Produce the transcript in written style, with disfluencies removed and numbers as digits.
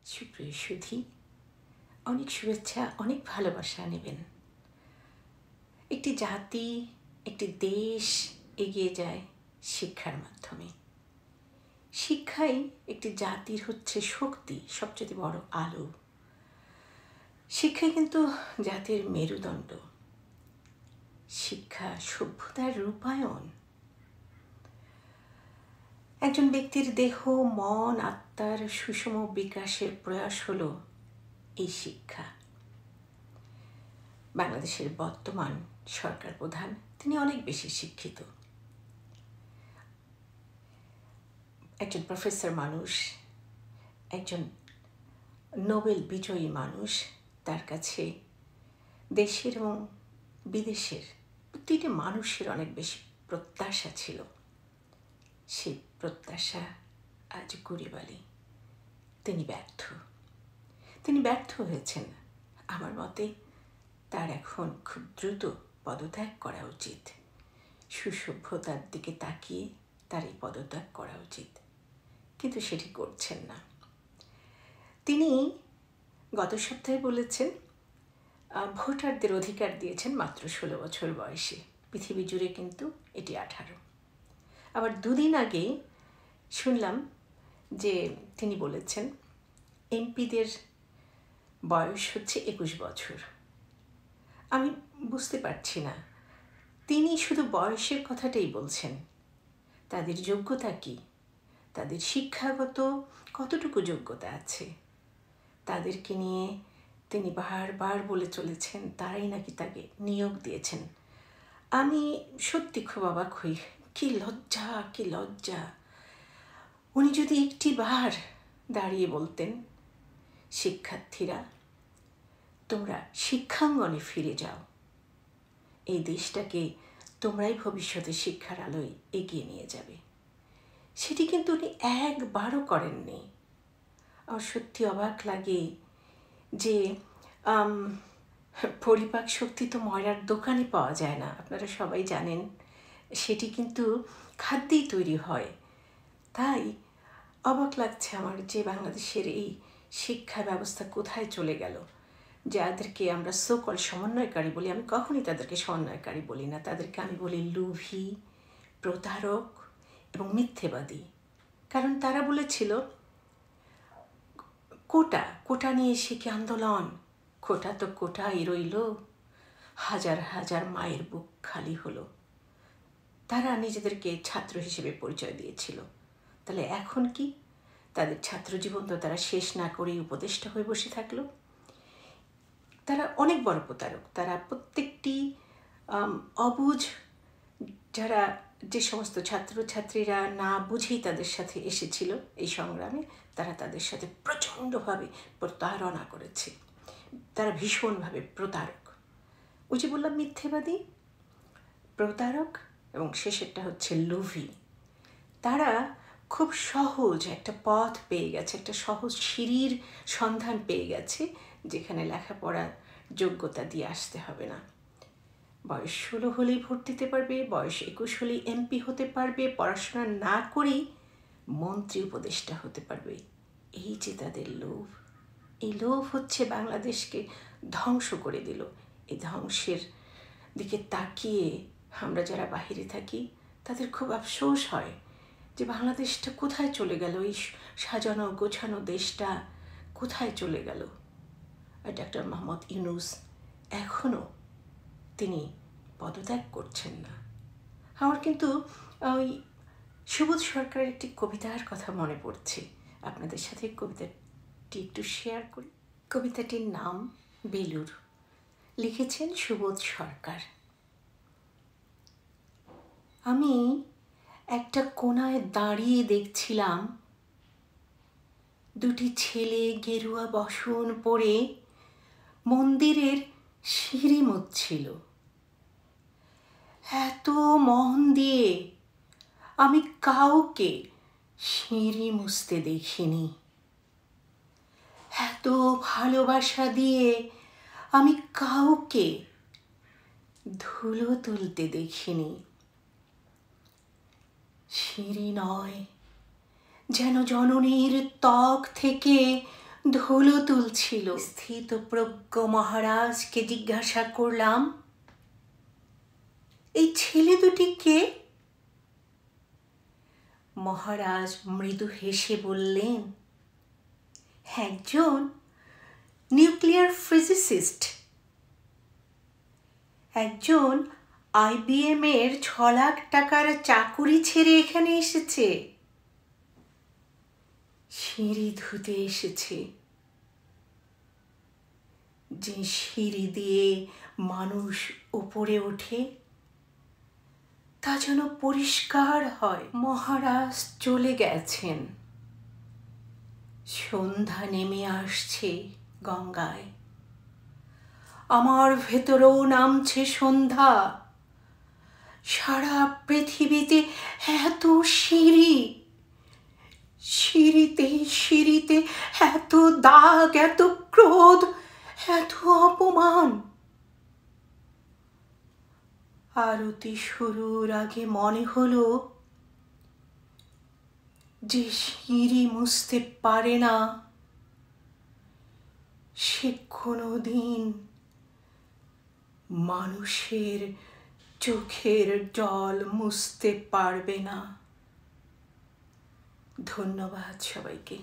সুপ্রিয় সুধী, অনেক শুভেচ্ছা, অনেক ভালোবাসা নেবেন। একটি জাতি, একটি দেশ এগিয়ে যায় শিক্ষার মাধ্যমে। শিক্ষাই একটি জাতির হচ্ছে শক্তি, সবচেয়ে বড় আলো। শিক্ষাই কিন্তু জাতির মেরুদণ্ড। শিক্ষা সভ্যতার রূপায়ণ। একজন ব্যক্তির দেহ, মন, আত্মার সুষম বিকাশের প্রয়াস হলো এই শিক্ষা। বাংলাদেশের বর্তমান সরকার প্রধান তিনি অনেক বেশি শিক্ষিত, একজন প্রফেসর মানুষ, একজন নোবেল বিজয়ী মানুষ। তার কাছে দেশের এবং বিদেশের প্রতিটি মানুষের অনেক বেশি প্রত্যাশা ছিল। সেই প্রত্যাশা আজ গুড়িবালি। তিনি ব্যর্থ হয়েছেন। আমার মতে তার এখন খুব দ্রুত পদত্যাগ করা উচিত। সুসভ্যতার দিকে তাকিয়ে তার এই পদত্যাগ করা উচিত, কিন্তু সেটি করছেন না। তিনি গত সপ্তাহে বলেছেন ভোটারদের অধিকার দিয়েছেন মাত্র 16 বছর বয়সে। পৃথিবী জুড়ে কিন্তু এটি 18। আবার দুদিন আগে শুনলাম যে তিনি বলেছেন এমপিদের বয়স হচ্ছে 21 বছর। আমি বুঝতে পারছি না, তিনি শুধু বয়সের কথাটাই বলছেন। তাদের যোগ্যতা কি? তাদের শিক্ষাগত কতটুকু যোগ্যতা আছে? তাদেরকে নিয়ে তিনি বারবার বলে চলেছেন তারাই নাকি তাকে নিয়োগ দিয়েছেন। আমি সত্যি খুব অবাক হই। কি লজ্জা, কি লজ্জা! উনি যদি একটি বার দাঁড়িয়ে বলতেন, শিক্ষার্থীরা তোমরা শিক্ষাঙ্গনে ফিরে যাও, এই দেশটাকে তোমরাই ভবিষ্যতে শিক্ষার আলোয় এগিয়ে নিয়ে যাবে, সেটি কিন্তু উনি একবারও করেননি। আর সত্যি অবাক লাগে যে পরিপাক শক্তি তো ময়রার দোকানে পাওয়া যায় না, আপনারা সবাই জানেন। সেটি কিন্তু খাদ্যেই তৈরি হয়। তাই অবাক লাগছে আমার যে বাংলাদেশের এই শিক্ষা ব্যবস্থা কোথায় চলে গেল। যাদেরকে আমরা সোকল সমন্বয়কারী বলি, আমি কখনই তাদেরকে সমন্বয়কারী বলি না, তাদেরকে আমি বলি লোভী, প্রতারক এবং মিথ্যেবাদী। কারণ তারা বলেছিল কোটা নিয়ে সে কি আন্দোলন, কোটা তো কোটাই রইল, হাজার হাজার মায়ের বুক খালি হলো। তারা নিজেদেরকে ছাত্র হিসেবে পরিচয় দিয়েছিল। তাহলে এখন কি? তাদের ছাত্র জীবন তো তারা শেষ না করেই উপদেষ্টা হয়ে বসে থাকলো। তারা অনেক বড় প্রতারক। তারা প্রত্যেকটি অবুঝ, যারা যে সমস্ত ছাত্রছাত্রীরা না বুঝেই তাদের সাথে এসেছিল এই সংগ্রামে, তারা তাদের সাথে প্রচণ্ডভাবে প্রতারণা করেছে। তারা ভীষণভাবে প্রতারক। ওই যে বললাম মিথ্যেবাদী, প্রতারক এবং শেষেরটা হচ্ছে লোভী। তারা খুব সহজ একটা পথ পেয়ে গেছে, একটা সহজ সিঁড়ির সন্ধান পেয়ে গেছে, যেখানে লেখাপড়ার যোগ্যতা দিয়ে আসতে হবে না। বয়স 16 হলেই ভোট দিতে পারবে, বয়স 21 হলেই এমপি হতে পারবে, পড়াশোনা না করেই মন্ত্রী উপদেষ্টা হতে পারবে। এই যে তাদের লোভ, এই লোভ হচ্ছে বাংলাদেশকে ধ্বংস করে দিল। এই ধ্বংসের দিকে তাকিয়ে আমরা যারা বাহিরে থাকি তাদের খুব আফসোস হয় যে বাংলাদেশটা কোথায় চলে গেল, এই সাজানো গোছানো দেশটা কোথায় চলে গেল। আর ডক্টর মোহাম্মদ ইউনূস এখনও তিনি পদত্যাগ করছেন না। আমার কিন্তু ওই সুবোধ সরকারের একটি কবিতার কথা মনে পড়ছে, আপনাদের সাথে কবিতাটি একটু শেয়ার করি। কবিতাটির নাম বেলুর, লিখেছেন সুবোধ সরকার। আমি একটা কোণায় দাঁড়িয়ে দেখছিলাম দুটি ছেলে গেরুয়া বসন পরে মন্দিরের সিঁড়ি মুছছিল। এত মন দিয়ে আমি কাউকে সিঁড়ি মুছতে দেখিনি, এত ভালোবাসা দিয়ে আমি কাউকে ধুলো তুলতে দেখিনি। সিঁড়ি নয়, যেন জননীর ত্বক থেকে ধুলো তুলছিল। স্থিতপ্রজ্ঞ মহারাজকে জিজ্ঞাসা করলাম, এই ছেলে দুটি কে? মহারাজ মৃদু হেসে বললেন, একজন নিউক্লিয়ার ফিজিসিস্ট, একজন IBM এর 6 লাখ টাকার চাকুরি ছেড়ে এখানে এসেছে, সিঁড়ি ধুতে এসেছে। যে সিঁড়ি দিয়ে মানুষ উপরে ওঠে তা যেন পরিষ্কার হয়। মহারাজ চলে গেছেন। সন্ধ্যা নেমে আসছে গঙ্গায়। আমার ভেতরেও নামছে সন্ধ্যা। সারা পৃথিবীতে এত সিঁড়ি, সিঁড়িতে সিঁড়িতে এত দাগ, এত ক্রোধ, এত অপমান। আরতি শুরুর আগে মনে হলো যে সিঁড়ি মুছতে পারে না সে কোনোদিন মানুষের চোখের জল মুছতে পারবে না। ধন্যবাদ সবাইকে।